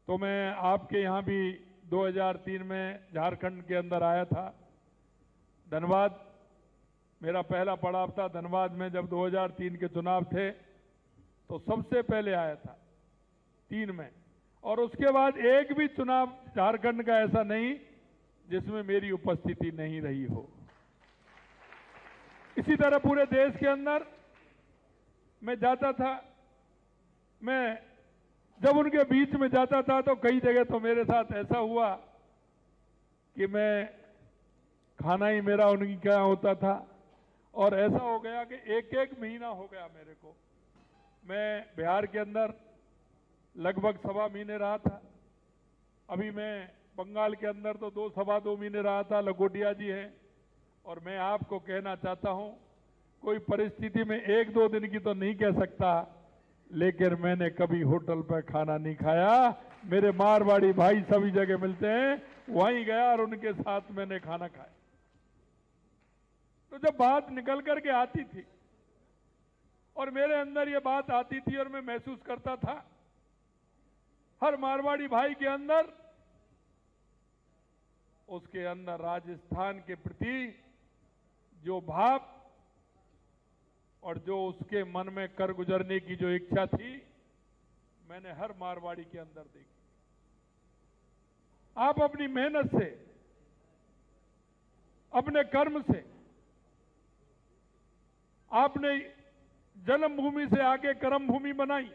तो मैं आपके यहाँ भी 2003 में झारखंड के अंदर आया था। धनबाद मेरा पहला पड़ाव था। धनबाद में जब 2003 के चुनाव थे तो सबसे पहले आया था 3 में, और उसके बाद एक भी चुनाव झारखंड का ऐसा नहीं जिसमें मेरी उपस्थिति नहीं रही हो। इसी तरह पूरे देश के अंदर मैं जाता था। मैं जब उनके बीच में जाता था तो कई जगह तो मेरे साथ ऐसा हुआ कि मैं खाना ही मेरा उनकी क्या होता था, और ऐसा हो गया कि एक एक महीना हो गया मेरे को। मैं बिहार के अंदर लगभग 1.25 महीने रहा था। अभी मैं बंगाल के अंदर तो 2 महीने रहा था। लखोटिया जी हैं, और मैं आपको कहना चाहता हूं, कोई परिस्थिति में 1-2 दिन की तो नहीं कह सकता, लेकिन मैंने कभी होटल पर खाना नहीं खाया। मेरे मारवाड़ी भाई सभी जगह मिलते हैं, वहीं गया और उनके साथ मैंने खाना खाया। तो जब बात निकल करके आती थी और मेरे अंदर ये बात आती थी और मैं महसूस करता था, हर मारवाड़ी भाई के अंदर, उसके अंदर राजस्थान के प्रति जो भाव और जो उसके मन में कर गुजरने की जो इच्छा थी, मैंने हर मारवाड़ी के अंदर देखी। आप अपनी मेहनत से, अपने कर्म से, आपने जन्मभूमि से आके कर्म भूमि बनाई।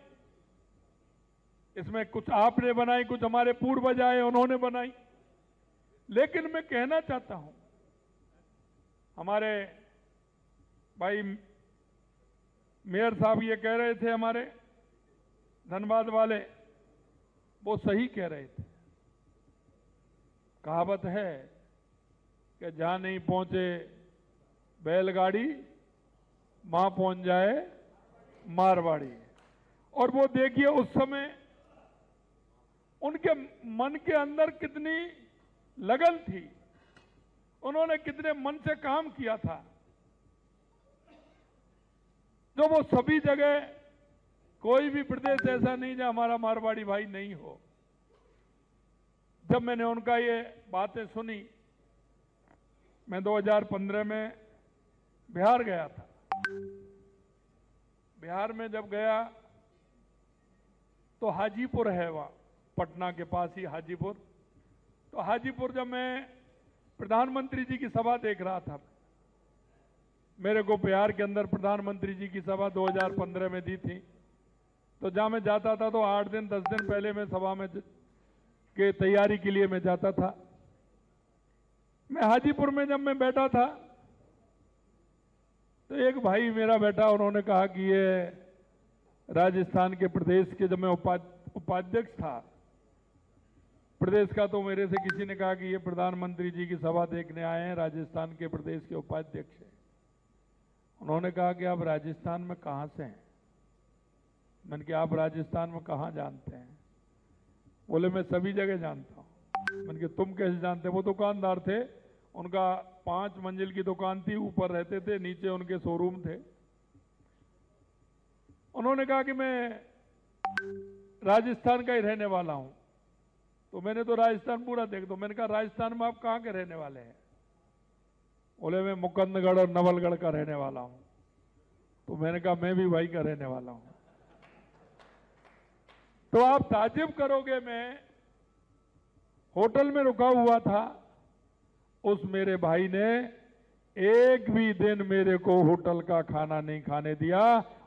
इसमें कुछ आपने बनाई, कुछ हमारे पूर्वज आए उन्होंने बनाई। लेकिन मैं कहना चाहता हूं, हमारे भाई मेयर साहब ये कह रहे थे, हमारे धनबाद वाले, वो सही कह रहे थे। कहावत है कि जहां नहीं पहुंचे बैलगाड़ी, वहां पहुंच जाए मारवाड़ी। और वो देखिए उस समय उनके मन के अंदर कितनी लगन थी, उन्होंने कितने मन से काम किया था, जो वो सभी जगह, कोई भी प्रदेश ऐसा नहीं जहां हमारा मारवाड़ी भाई नहीं हो। जब मैंने उनका ये बातें सुनी, मैं 2015 में बिहार गया था। बिहार में जब गया तो हाजीपुर है वहां, पटना के पास ही हाजीपुर। तो हाजीपुर जब मैं प्रधानमंत्री जी की सभा देख रहा था, मेरे को बिहार के अंदर प्रधानमंत्री जी की सभा 2015 में दी थी, तो जहां मैं जाता था तो 8 दिन 10 दिन पहले मैं सभा में के तैयारी के लिए मैं जाता था। मैं हाजीपुर में जब मैं बैठा था तो एक भाई मेरा बैठा, उन्होंने कहा कि ये राजस्थान के प्रदेश के, जब मैं उपाध्यक्ष था प्रदेश का, तो मेरे से किसी ने कहा कि ये प्रधानमंत्री जी की सभा देखने आए हैं, राजस्थान के प्रदेश के उपाध्यक्ष हैं। उन्होंने कहा कि आप राजस्थान में कहां से हैं? मैंने कहा आप राजस्थान में कहां जानते हैं? बोले मैं सभी जगह जानता हूं। मैंने कहा तुम कैसे जानते? वो दुकानदार थे, उनका 5 मंजिल की दुकान थी, ऊपर रहते थे, नीचे उनके शोरूम थे। उन्होंने कहा कि मैं राजस्थान का ही रहने वाला हूं। तो मैंने तो राजस्थान पूरा देख दो। मैंने कहा राजस्थान में आप कहां के रहने वाले हैं? बोले मैं मुकंदगढ़ और नवलगढ़ का रहने वाला हूं। तो मैंने कहा मैं भी वही का रहने वाला हूं। तो आप ताज्जुब करोगे, मैं होटल में रुका हुआ था, उस मेरे भाई ने एक भी दिन मेरे को होटल का खाना नहीं खाने दिया।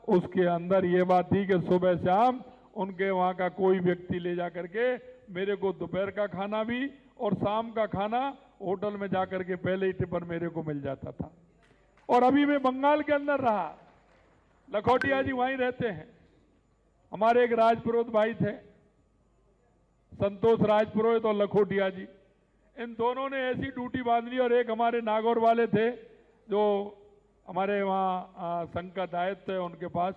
उसके अंदर ये बात थी कि सुबह शाम उनके वहां का कोई व्यक्ति ले जा करके मेरे को दोपहर का खाना भी और शाम का खाना होटल में जाकर के पहले ही टिफिन मेरे को मिल जाता था। और अभी मैं बंगाल के अंदर रहा, लखोटिया जी वहीं रहते हैं। हमारे एक राजपुरोहित भाई थे, संतोष राजपुरोहित और लखोटिया जी, इन दोनों ने ऐसी ड्यूटी बांध ली। और एक हमारे नागौर वाले थे, जो हमारे वहाँ संकट आयत थे उनके पास,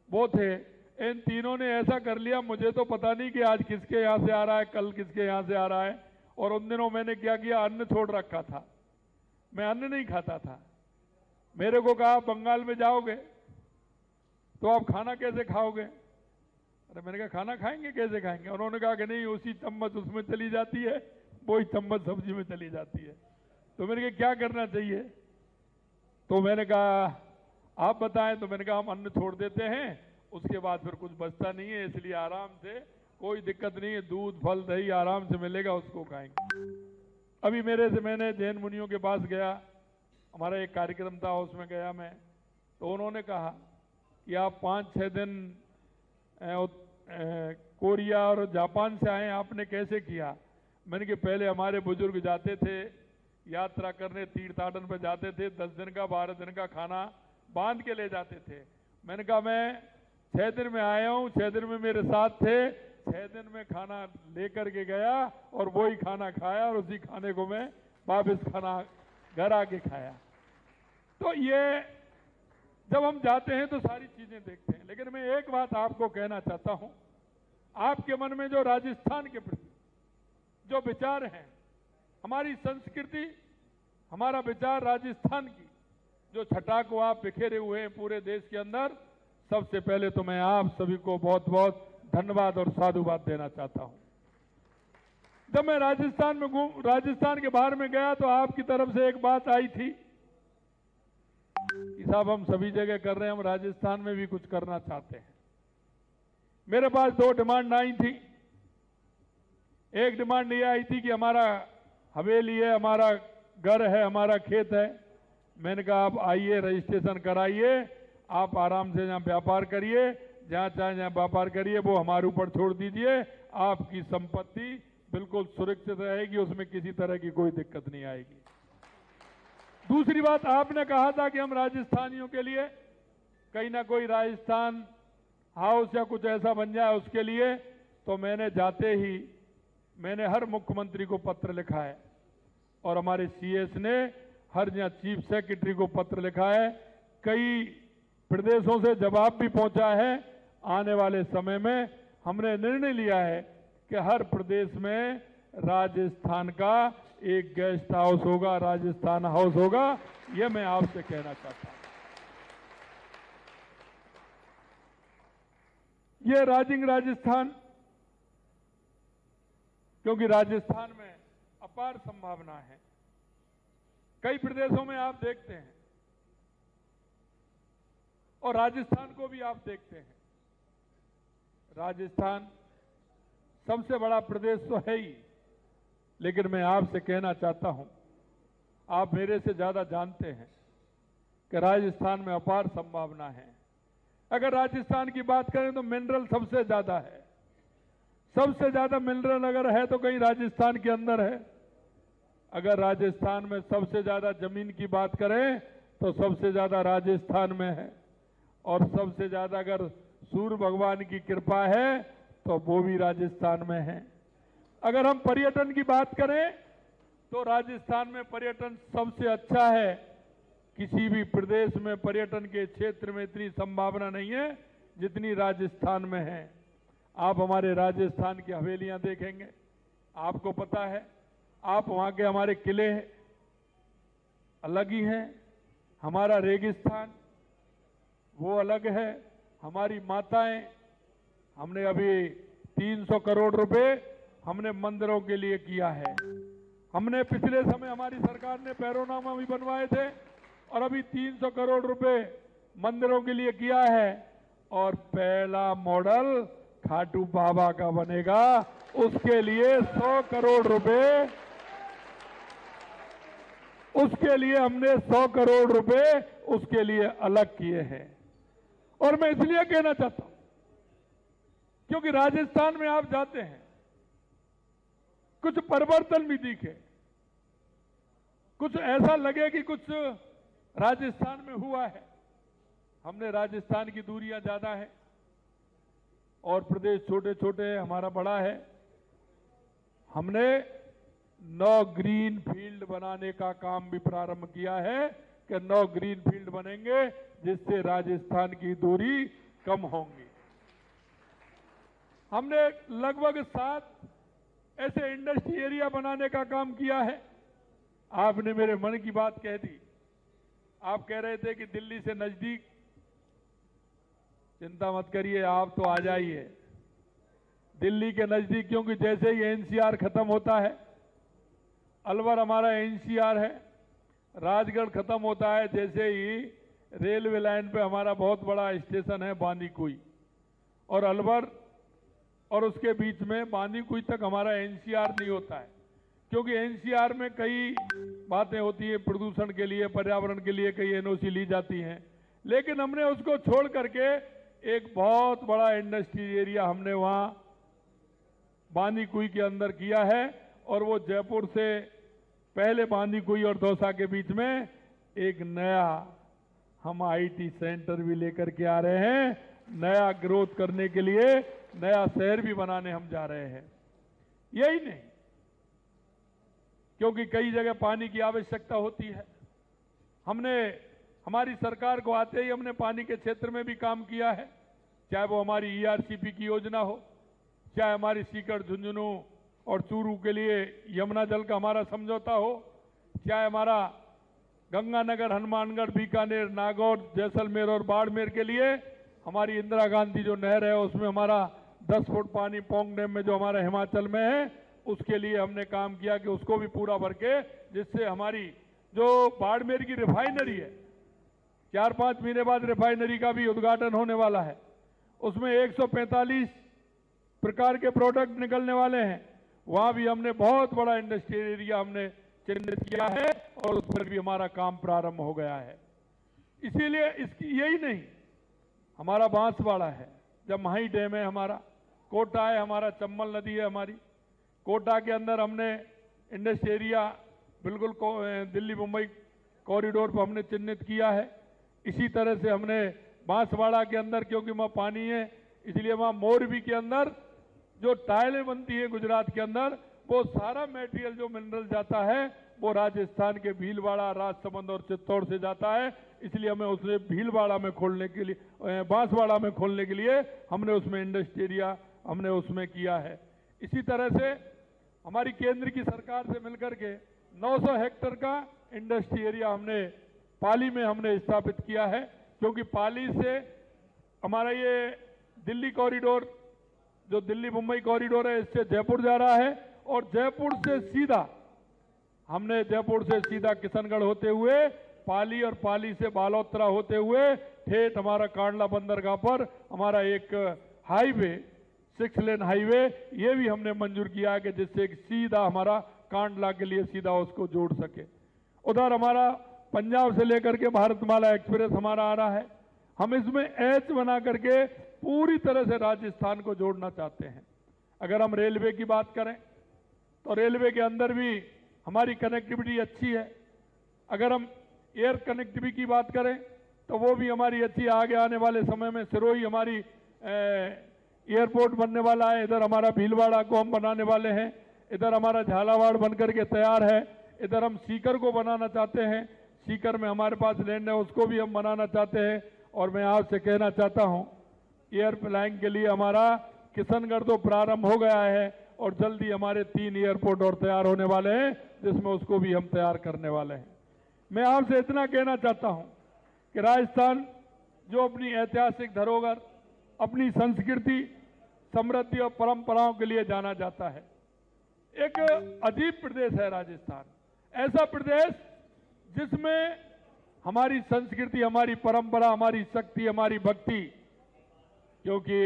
वो थे। इन तीनों ने ऐसा कर लिया, मुझे तो पता नहीं कि आज किसके यहाँ से आ रहा है, कल किसके यहाँ से आ रहा है। और उन दिनों मैंने क्या किया, अन्न छोड़ रखा था, मैं अन्न नहीं खाता था। मेरे को कहा बंगाल में जाओगे तो आप खाना कैसे खाओगे? अरे मैंने कहा खाना खाएंगे, कैसे खाएंगे? उन्होंने कहा कि नहीं, उसी चम्मच उसमें चली जाती है, वही चम्मच सब्जी में चली जाती है। तो मैंने कहा क्या करना चाहिए? तो मैंने कहा आप बताएं। तो मैंने कहा हम अन्न छोड़ देते हैं, उसके बाद फिर कुछ बचता नहीं है, इसलिए आराम से, कोई दिक्कत नहीं है, दूध फल दही आराम से मिलेगा, उसको खाएंगे। अभी मैंने जैन मुनियों के पास गया, हमारा एक कार्यक्रम था, उसमें गया मैं। तो उन्होंने कहा कि आप 5-6 दिन कोरिया और जापान से आए, आपने कैसे किया? मैंने कहा पहले हमारे बुजुर्ग जाते थे यात्रा करने, तीर्थाटन पर जाते थे, 10 दिन का 12 दिन का खाना बांध के ले जाते थे। मैंने कहा मैं 6 दिन में आया हूँ, 6 दिन में मेरे साथ थे, 6 दिन में खाना लेकर के गया और वही खाना खाया, और उसी खाने को मैं वापस खाना घर आके खाया। तो ये जब हम जाते हैं तो सारी चीजें देखते हैं। लेकिन मैं एक बात आपको कहना चाहता हूं, आपके मन में जो राजस्थान के प्रति जो विचार हैं, हमारी संस्कृति, हमारा विचार राजस्थान की जो छटा को आप बिखेरे हुए हैं पूरे देश के अंदर, सबसे पहले तो मैं आप सभी को बहुत बहुत धन्यवाद और साधुवाद देना चाहता हूं। जब मैं राजस्थान के बाहर में गया तो आपकी तरफ से एक बात आई थी कि साहब हम सभी जगह कर रहे हैं, हम राजस्थान में भी कुछ करना चाहते हैं। मेरे पास 2 डिमांड आई थी। एक डिमांड ये आई थी कि हमारा हवेली है, हमारा घर है, हमारा खेत है। मैंने कहा आप आइए, रजिस्ट्रेशन कराइए, आप आराम से यहाँ व्यापार करिए, जहाँ चाहे जहाँ व्यापार करिए, वो हमारे ऊपर छोड़ दीजिए, आपकी संपत्ति बिल्कुल सुरक्षित रहेगी, उसमें किसी तरह की कोई दिक्कत नहीं आएगी। दूसरी बात, आपने कहा था कि हम राजस्थानियों के लिए कहीं ना कोई राजस्थान हाउस या कुछ ऐसा बन जाए उसके लिए। तो मैंने जाते ही मैंने हर मुख्यमंत्री को पत्र लिखा है, और हमारे सीएस ने हर जहाँ चीफ सेक्रेटरी को पत्र लिखा है, कई प्रदेशों से जवाब भी पहुंचा है। आने वाले समय में हमने निर्णय लिया है कि हर प्रदेश में राजस्थान का एक गेस्ट हाउस होगा, राजस्थान हाउस होगा। यह मैं आपसे कहना चाहता हूं। ये राइजिंग राजस्थान, क्योंकि राजस्थान में अपार संभावना है। कई प्रदेशों में आप देखते हैं, और राजस्थान को भी आप देखते हैं। राजस्थान सबसे बड़ा प्रदेश तो है ही, लेकिन मैं आपसे कहना चाहता हूं, आप मेरे से ज्यादा जानते हैं कि राजस्थान में अपार संभावना है। अगर राजस्थान की बात करें तो मिनरल सबसे ज्यादा है। सबसे ज्यादा मिनरल अगर है तो कहीं राजस्थान के अंदर है। अगर राजस्थान में सबसे ज्यादा जमीन की बात करें तो सबसे ज्यादा राजस्थान में है, और सबसे ज्यादा अगर सूर्य भगवान की कृपा है तो वो भी राजस्थान में है। अगर हम पर्यटन की बात करें तो राजस्थान में पर्यटन सबसे अच्छा है। किसी भी प्रदेश में पर्यटन के क्षेत्र में इतनी संभावना नहीं है जितनी राजस्थान में है। आप हमारे राजस्थान की हवेलियां देखेंगे, आपको पता है, आप वहां के हमारे किले अलग ही हैं, हमारा रेगिस्तान वो अलग है, हमारी माताएं, हमने अभी 300 करोड़ रुपए हमने मंदिरों के लिए किया है। हमने पिछले समय हमारी सरकार ने पैरोनामा भी बनवाए थे, और अभी 300 करोड़ रुपए मंदिरों के लिए किया है। और पहला मॉडल खाटू बाबा का बनेगा, उसके लिए 100 करोड़ रुपए, उसके लिए हमने 100 करोड़ रुपए उसके लिए अलग किए हैं। और मैं इसलिए कहना चाहता हूं क्योंकि राजस्थान में आप जाते हैं, कुछ परिवर्तन भी दिखे, कुछ ऐसा लगे कि कुछ राजस्थान में हुआ है। हमने राजस्थान की दूरियां ज्यादा है और प्रदेश छोटे छोटे है, हमारा बड़ा है। हमने 9 ग्रीन फील्ड बनाने का काम भी प्रारंभ किया है कि 9 ग्रीन फील्ड बनेंगे जिससे राजस्थान की दूरी कम होंगी। हमने लगभग 7 ऐसे इंडस्ट्री एरिया बनाने का काम किया है। आपने मेरे मन की बात कह दी। आप कह रहे थे कि दिल्ली से नजदीक, चिंता मत करिए, आप तो आ जाइए। दिल्ली के नजदीक, क्योंकि जैसे ही एनसीआर खत्म होता है, अलवर हमारा एनसीआर है, राजगढ़ खत्म होता है, जैसे ही रेलवे लाइन पे हमारा बहुत बड़ा स्टेशन है बांदीकुई, और अलवर और उसके बीच में बांदीकुई तक हमारा एनसीआर नहीं होता है, क्योंकि एनसीआर में कई बातें होती है, प्रदूषण के लिए, पर्यावरण के लिए कई एनओसी ली जाती हैं, लेकिन हमने उसको छोड़ करके एक बहुत बड़ा इंडस्ट्रियल एरिया हमने वहां बांदीकुई के अंदर किया है, और वो जयपुर से पहले बांदीकुई और दौसा के बीच में एक नया हम आईटी सेंटर भी लेकर के आ रहे हैं, नया ग्रोथ करने के लिए नया शहर भी बनाने हम जा रहे हैं। यही नहीं, क्योंकि कई जगह पानी की आवश्यकता होती है। हमने हमारी सरकार को आते ही हमने पानी के क्षेत्र में भी काम किया है, चाहे वो हमारी ईआरसीपी की योजना हो, चाहे हमारी सीकर, झुंझुनू और चूरू के लिए यमुना जल का हमारा समझौता हो, चाहे हमारा गंगानगर, हनुमानगढ़, बीकानेर, नागौर, जैसलमेर और बाड़मेर के लिए हमारी इंदिरा गांधी जो नहर है उसमें हमारा 10 फुट पानी पोंग डैम में जो हमारा हिमाचल में है उसके लिए हमने काम किया कि उसको भी पूरा भर के, जिससे हमारी जो बाड़मेर की रिफाइनरी है, 4-5 महीने बाद रिफाइनरी का भी उद्घाटन होने वाला है, उसमें 145 प्रकार के प्रोडक्ट निकलने वाले हैं, वहां भी हमने बहुत बड़ा इंडस्ट्रियल एरिया हमने चिन्हित किया है और उस पर भी हमारा काम प्रारंभ हो गया है। इसीलिए इसकी यही नहीं, हमारा बांसवाड़ा है, जमहाई डैम है हमारा, कोटा है हमारा, चंबल नदी है हमारी, कोटा के अंदर हमने इंडस्ट्रियल एरिया बिल्कुल दिल्ली मुंबई कॉरिडोर पर हमने चिन्हित किया है। इसी तरह से हमने बांसवाड़ा के अंदर, क्योंकि वहाँ पानी है इसलिए वहाँ मोरबी के अंदर जो टाइलें बनती है गुजरात के अंदर, वो सारा मटेरियल जो मिनरल जाता है वो राजस्थान के भीलवाड़ा, राजसमंद और चित्तौड़ से जाता है, इसलिए हमें उसे भीलवाड़ा में खोलने के लिए, बांसवाड़ा में खोलने के लिए हमने उसमें इंडस्ट्री एरिया हमने उसमें किया है। इसी तरह से हमारी केंद्र की सरकार से मिलकर के 900 हेक्टेयर का इंडस्ट्री एरिया हमने पाली में हमने स्थापित किया है, क्योंकि पाली से हमारा ये दिल्ली कॉरिडोर, जो दिल्ली मुंबई कॉरिडोर है, इससे जयपुर जा रहा है, और जयपुर से सीधा हमने जयपुर से सीधा किशनगढ़ होते हुए पाली और पाली से बालोतरा होते हुए ठेठ हमारा कांडला बंदरगाह पर हमारा एक हाईवे, 6 लेन हाईवे, ये भी हमने मंजूर किया है कि जिससे सीधा हमारा कांडला के लिए सीधा उसको जोड़ सके। उधर हमारा पंजाब से लेकर के भारतमाला एक्सप्रेस हमारा आ रहा है, हम इसमें एच बना करके पूरी तरह से राजस्थान को जोड़ना चाहते हैं। अगर हम रेलवे की बात करें तो रेलवे के अंदर भी हमारी कनेक्टिविटी अच्छी है। अगर हम एयर कनेक्टिविटी की बात करें तो वो भी हमारी अच्छी, आगे आने वाले समय में सिरोही हमारी एयरपोर्ट बनने वाला है, इधर हमारा भीलवाड़ा को हम बनाने वाले हैं, इधर हमारा झालावाड़ बनकर के तैयार है, इधर हम सीकर को बनाना चाहते हैं, सीकर में हमारे पास लैंड है उसको भी हम बनाना चाहते हैं। और मैं आपसे कहना चाहता हूं, एयरलाइन के लिए हमारा किशनगढ़ तो प्रारंभ हो गया है और जल्दी हमारे 3 एयरपोर्ट और तैयार होने वाले हैं, जिसमें उसको भी हम तैयार करने वाले हैं। मैं आपसे इतना कहना चाहता हूं कि राजस्थान जो अपनी ऐतिहासिक धरोहर, अपनी संस्कृति, समृद्धि और परंपराओं के लिए जाना जाता है, एक अजीब प्रदेश है राजस्थान, ऐसा प्रदेश जिसमें हमारी संस्कृति, हमारी परंपरा, हमारी शक्ति, हमारी भक्ति, क्योंकि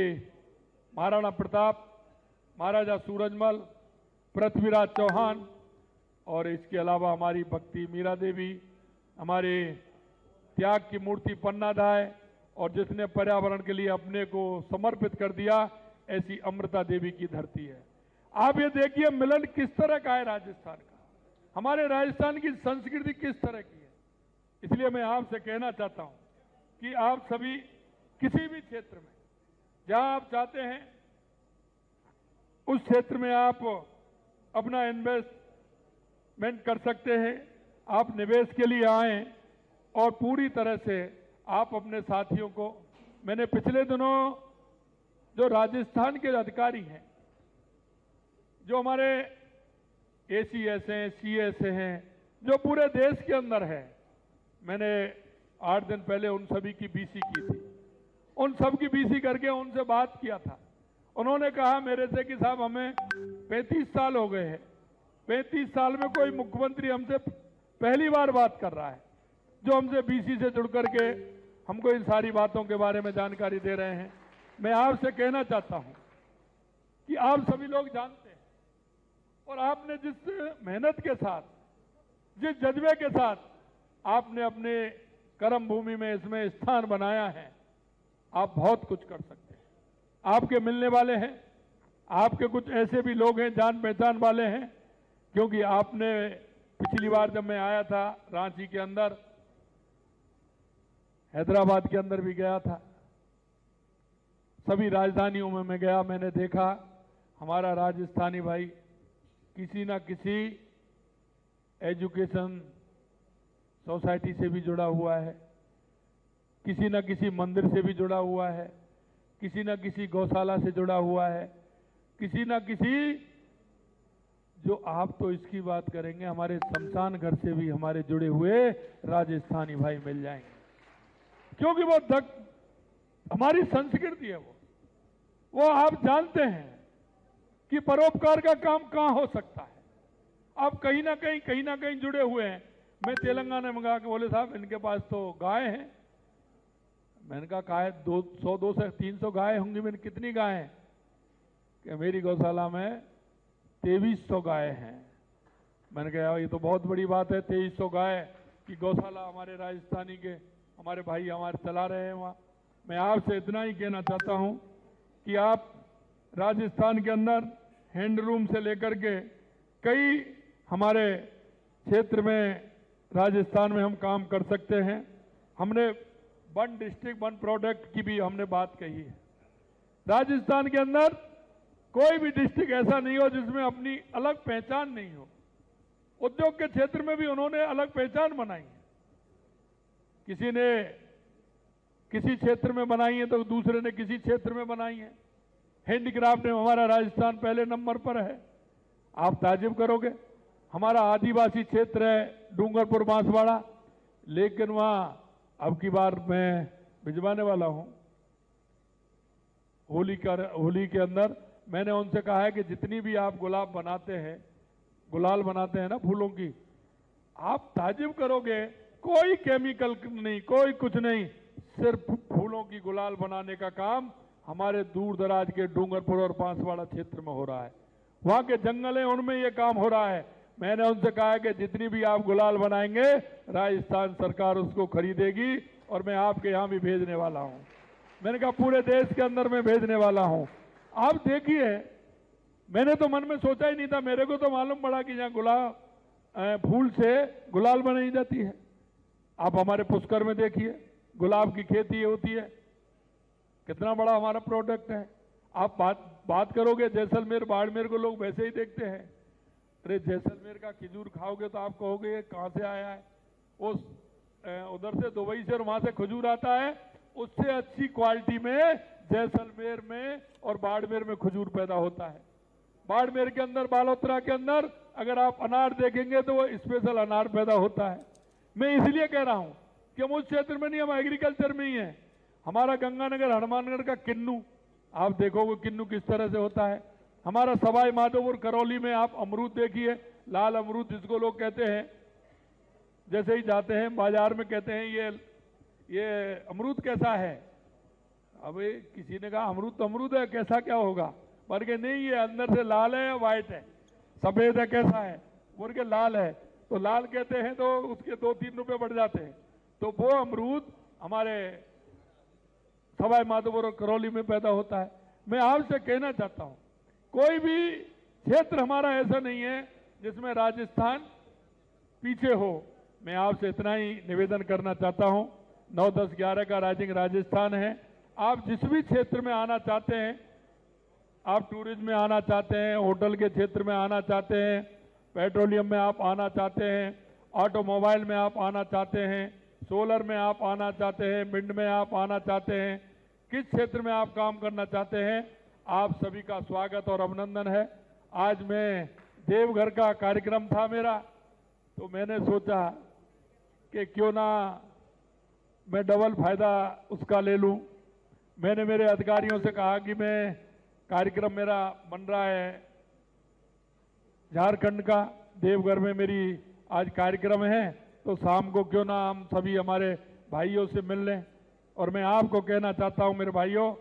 महाराणा प्रताप, महाराजा सूरजमल, पृथ्वीराज चौहान और इसके अलावा हमारी भक्ति मीरा देवी, हमारे त्याग की मूर्ति पन्नाधाय, और जिसने पर्यावरण के लिए अपने को समर्पित कर दिया, ऐसी अमृता देवी की धरती है। आप ये देखिए मिलन किस तरह का है राजस्थान का, हमारे राजस्थान की संस्कृति किस तरह की है। इसलिए मैं आपसे कहना चाहता हूं कि आप सभी किसी भी क्षेत्र में जहां आप चाहते हैं उस क्षेत्र में आप अपना इन्वेस्टमेंट कर सकते हैं, आप निवेश के लिए आए और पूरी तरह से आप अपने साथियों को, मैंने पिछले दिनों जो राजस्थान के अधिकारी हैं, जो हमारे एसीएस हैं, सीएस हैं, जो पूरे देश के अंदर है, मैंने 8 दिन पहले उन सभी की बीसी की थी, उन सब की बीसी करके उनसे बात किया था उन्होंने कहा मेरे से कि साहब हमें 35 साल हो गए हैं, 35 साल में कोई मुख्यमंत्री हमसे पहली बार बात कर रहा है जो हमसे बीसी से जुड़ करके हमको इन सारी बातों के बारे में जानकारी दे रहे हैं। मैं आपसे कहना चाहता हूं कि आप सभी लोग जानते हैं और आपने जिस मेहनत के साथ, जिस जज्बे के साथ आपने अपने कर्म भूमि में इसमें स्थान बनाया है, आप बहुत कुछ कर सकते हैं। आपके मिलने वाले हैं, आपके कुछ ऐसे भी लोग हैं जान पहचान वाले हैं, क्योंकि आपने पिछली बार जब मैं आया था रांची के अंदर, हैदराबाद के अंदर भी गया था, सभी राजधानियों में मैं गया, मैंने देखा हमारा राजस्थानी भाई किसी ना किसी एजुकेशन सोसाइटी से भी जुड़ा हुआ है, किसी न किसी मंदिर से भी जुड़ा हुआ है, किसी न किसी गौशाला से जुड़ा हुआ है, किसी न किसी, जो आप तो इसकी बात करेंगे, हमारे शमशान घर से भी हमारे जुड़े हुए राजस्थानी भाई मिल जाएंगे, क्योंकि वो हमारी संस्कृति है। वो आप जानते हैं कि परोपकार का काम कहां हो सकता है। आप कहीं ना कहीं जुड़े हुए हैं। मैं तेलंगाना में गया कि बोले साहब इनके पास तो गाय हैं। मैंने कहा गाय 200 200 300 गाय होंगी। मैंने कितनी गाय हैं? कि मेरी गौशाला में 2300 गाय हैं। मैंने कहा ये तो बहुत बड़ी बात है, 2300 गाय की गौशाला हमारे राजस्थानी के हमारे भाई हमारे चला रहे हैं वहाँ। मैं आपसे इतना ही कहना चाहता हूँ कि आप राजस्थान के अंदर हैंडलूम से लेकर के कई हमारे क्षेत्र में राजस्थान में हम काम कर सकते हैं। हमने वन डिस्ट्रिक्ट वन प्रोडक्ट की भी हमने बात कही है। राजस्थान के अंदर कोई भी डिस्ट्रिक्ट ऐसा नहीं हो जिसमें अपनी अलग पहचान नहीं हो। उद्योग के क्षेत्र में भी उन्होंने अलग पहचान बनाई है। किसी ने किसी क्षेत्र में बनाई है तो दूसरे ने किसी क्षेत्र में बनाई है। हैंडीक्राफ्ट में हमारा राजस्थान पहले नंबर पर है। आप ताजुब करोगे, हमारा आदिवासी क्षेत्र है डूंगरपुर बांसवाड़ा, लेकिन वहां अब की बार मैं भिजवाने वाला हूं। होली के अंदर मैंने उनसे कहा है कि जितनी भी आप गुलाब बनाते हैं, गुलाल बनाते हैं ना फूलों की, आप ताजुब करोगे कोई केमिकल नहीं, कोई कुछ नहीं, सिर्फ फूलों की गुलाल बनाने का काम हमारे दूर दराज के डूंगरपुर और बांसवाड़ा क्षेत्र में हो रहा है। वहां के जंगल हैं, उनमें ये काम हो रहा है। मैंने उनसे कहा है कि जितनी भी आप गुलाल बनाएंगे राजस्थान सरकार उसको खरीदेगी और मैं आपके यहां भी भेजने वाला हूं। मैंने कहा पूरे देश के अंदर मैं भेजने वाला हूं। आप देखिए, मैंने तो मन में सोचा ही नहीं था, मेरे को तो मालूम पड़ा कि यहाँ गुलाब फूल से गुलाल बनाई जाती है। आप हमारे पुष्कर में देखिए, गुलाब की खेती होती है, कितना बड़ा हमारा प्रोडक्ट है। आप बात करोगे जैसलमेर बाड़मेर को लोग वैसे ही देखते हैं। अरे जैसलमेर का खजूर खाओगे तो आप कहोगे ये कहाँ से आया है। उस उधर से दुबई से और वहां से खजूर आता है, उससे अच्छी क्वालिटी में जैसलमेर में और बाड़मेर में खजूर पैदा होता है। बाड़मेर के अंदर, बालोतरा के अंदर अगर आप अनार देखेंगे तो वो स्पेशल अनार पैदा होता है। मैं इसलिए कह रहा हूं कि हम उस क्षेत्र में नहीं, हम एग्रीकल्चर में ही हैं। हमारा गंगानगर हनुमानगढ़ का किन्नू आप देखोगे, किन्नू किस तरह से होता है। हमारा सवाई माधोपुर करौली में आप अमरूद देखिए, लाल अमरूद जिसको लोग कहते हैं। जैसे ही जाते हैं बाजार में कहते हैं ये अमरूद कैसा है। अबे किसी ने कहा अमरूद तो अमरूद है, कैसा क्या होगा। बोल के नहीं, ये अंदर से लाल है या व्हाइट है, सफेद है, कैसा है। बोल के लाल है, तो लाल कहते हैं तो उसके 2-3 रुपए बढ़ जाते हैं। तो वो अमरूद हमारे सवाई माधोपुर और करौली में पैदा होता है। मैं आपसे कहना चाहता हूं, कोई भी क्षेत्र हमारा ऐसा नहीं है जिसमें राजस्थान पीछे हो। मैं आपसे इतना ही निवेदन करना चाहता हूं। 9, 10, 11 का राइजिंग राजस्थान है। आप जिस भी क्षेत्र में आना चाहते हैं, आप टूरिज्म में आना चाहते हैं, होटल के क्षेत्र में आना चाहते हैं, पेट्रोलियम में आप आना चाहते हैं, ऑटोमोबाइल में आप आना चाहते हैं, सोलर में आप आना चाहते हैं, विंड में आप आना चाहते हैं, किस क्षेत्र में आप काम करना चाहते हैं, आप सभी का स्वागत और अभिनंदन है। आज मैं देवघर का कार्यक्रम था मेरा, तो मैंने सोचा कि क्यों ना मैं डबल फायदा उसका ले लूं। मैंने मेरे अधिकारियों से कहा कि मैं कार्यक्रम मेरा बन रहा है झारखंड का, देवघर में मेरी आज कार्यक्रम है, तो शाम को क्यों ना हम सभी हमारे भाइयों से मिल लें। और मैं आपको कहना चाहता हूं मेरे भाइयों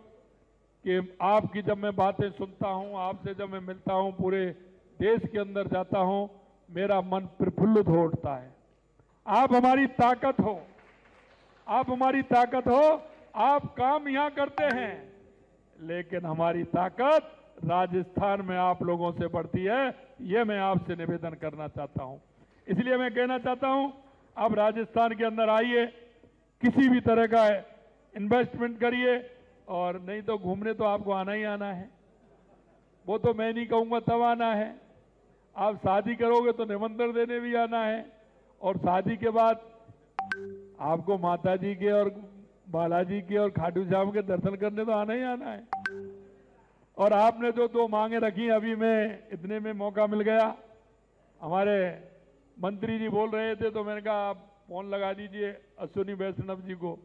कि आपकी जब मैं बातें सुनता हूं, आपसे जब मैं मिलता हूं, पूरे देश के अंदर जाता हूं, मेरा मन प्रफुल्लित हो उठता है। आप हमारी ताकत हो, आप हमारी ताकत हो। आप काम यहां करते हैं, लेकिन हमारी ताकत राजस्थान में आप लोगों से बढ़ती है। यह मैं आपसे निवेदन करना चाहता हूं। इसलिए मैं कहना चाहता हूं, आप राजस्थान के अंदर आइए, किसी भी तरह का इन्वेस्टमेंट करिए, और नहीं तो घूमने तो आपको आना ही आना है। वो तो मैं नहीं कहूंगा तब आना है। आप शादी करोगे तो निमंत्रण देने भी आना है, और शादी के बाद आपको माता जी के और बालाजी के और खाटू श्याम के दर्शन करने तो आना ही आना है। और आपने जो दो मांगे रखी, अभी मैं इतने में मौका मिल गया, हमारे मंत्री जी बोल रहे थे, तो मैंने कहा आप फोन लगा दीजिए अश्विनी वैष्णव जी को।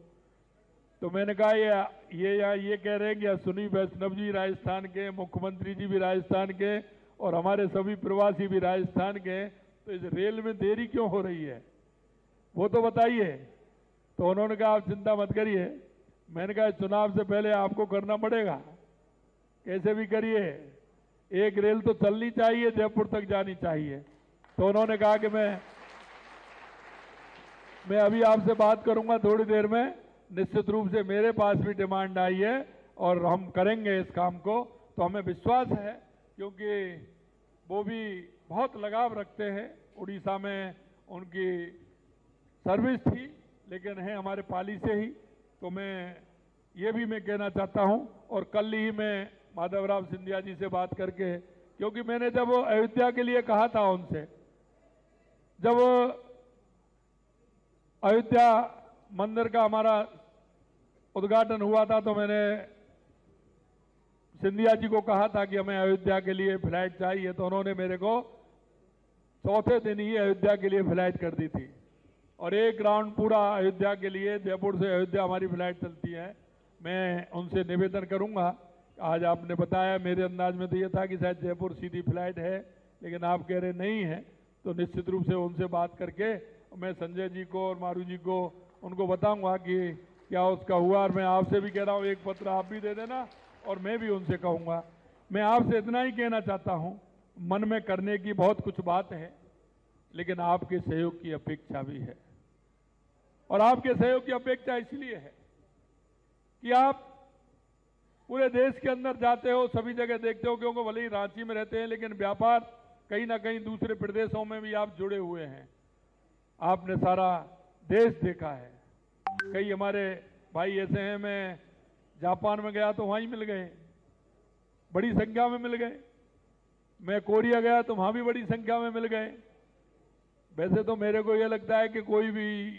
तो मैंने कहा ये कह रहे हैं कि अश्विनी वैष्णव जी राजस्थान के, मुख्यमंत्री जी भी राजस्थान के, और हमारे सभी प्रवासी भी राजस्थान के, तो इस रेल में देरी क्यों हो रही है, वो तो बताइए। तो उन्होंने कहा आप चिंता मत करिए। मैंने कहा चुनाव से पहले आपको करना पड़ेगा, कैसे भी करिए, एक रेल तो चलनी चाहिए, जयपुर तक जानी चाहिए। तो उन्होंने कहा कि मैं अभी आपसे बात करूंगा थोड़ी देर में। निश्चित रूप से मेरे पास भी डिमांड आई है और हम करेंगे इस काम को। तो हमें विश्वास है, क्योंकि वो भी बहुत लगाव रखते हैं। उड़ीसा में उनकी सर्विस थी, लेकिन है हमारे पाली से ही। तो मैं ये भी मैं कहना चाहता हूं, और कल ही मैं माधवराव सिंधिया जी से बात करके, क्योंकि मैंने जब अयोध्या के लिए कहा था उनसे, जब अयोध्या मंदिर का हमारा उद्घाटन हुआ था, तो मैंने सिंधिया जी को कहा था कि हमें अयोध्या के लिए फ्लाइट चाहिए। तो उन्होंने मेरे को चौथे दिन ही अयोध्या के लिए फ्लाइट कर दी थी, और एक राउंड पूरा अयोध्या के लिए, जयपुर से अयोध्या हमारी फ्लाइट चलती है। मैं उनसे निवेदन करूंगा, आज आपने बताया, मेरे अंदाज में तो ये था कि शायद जयपुर सीधी फ्लाइट है, लेकिन आप कह रहे नहीं है। तो निश्चित रूप से उनसे बात करके मैं संजय जी को और मारू जी को उनको बताऊंगा कि क्या उसका हुआ। और मैं आपसे भी कह रहा हूँ, एक पत्र आप भी दे देना, और मैं भी उनसे कहूँगा। मैं आपसे इतना ही कहना चाहता हूँ, मन में करने की बहुत कुछ बात है, लेकिन आपके सहयोग की अपेक्षा भी है। और आपके सहयोग की अपेक्षा इसलिए है कि आप पूरे देश के अंदर जाते हो, सभी जगह देखते हो, क्योंकि भले ही रांची में रहते हैं, लेकिन व्यापार कहीं ना कहीं दूसरे प्रदेशों में भी आप जुड़े हुए हैं। आपने सारा देश देखा है। कई हमारे भाई ऐसे हैं, मैं जापान में गया तो वहीं मिल गए, बड़ी संख्या में मिल गए। मैं कोरिया गया तो वहां भी बड़ी संख्या में मिल गए। वैसे तो मेरे को यह लगता है कि कोई भी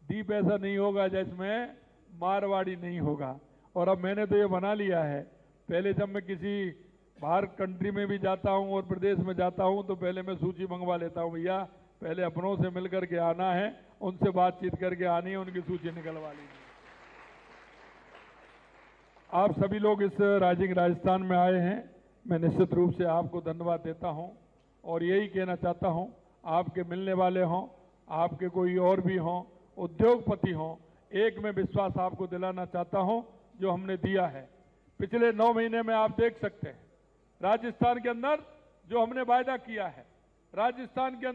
द्वीप ऐसा नहीं होगा जिसमें मारवाड़ी नहीं होगा। और अब मैंने तो ये बना लिया है, पहले जब मैं किसी बाहर कंट्री में भी जाता हूं और प्रदेश में जाता हूं, तो पहले मैं सूची मंगवा लेता हूं, भैया पहले अपनों से मिल करके आना है, उनसे बातचीत करके आनी है, उनकी सूची निकलवा लीजिए। आप सभी लोग इस राइजिंग राजस्थान में आए हैं, मैं निश्चित रूप से आपको धन्यवाद देता हूं, और यही कहना चाहता हूं, आपके मिलने वाले हों, आपके कोई और भी हों, उद्योगपति हों, एक मैं विश्वास आपको दिलाना चाहता हूं जो हमने दिया है। पिछले 9 महीने में आप देख सकते हैं राजस्थान के अंदर जो हमने वायदा किया है, राजस्थान के अंदर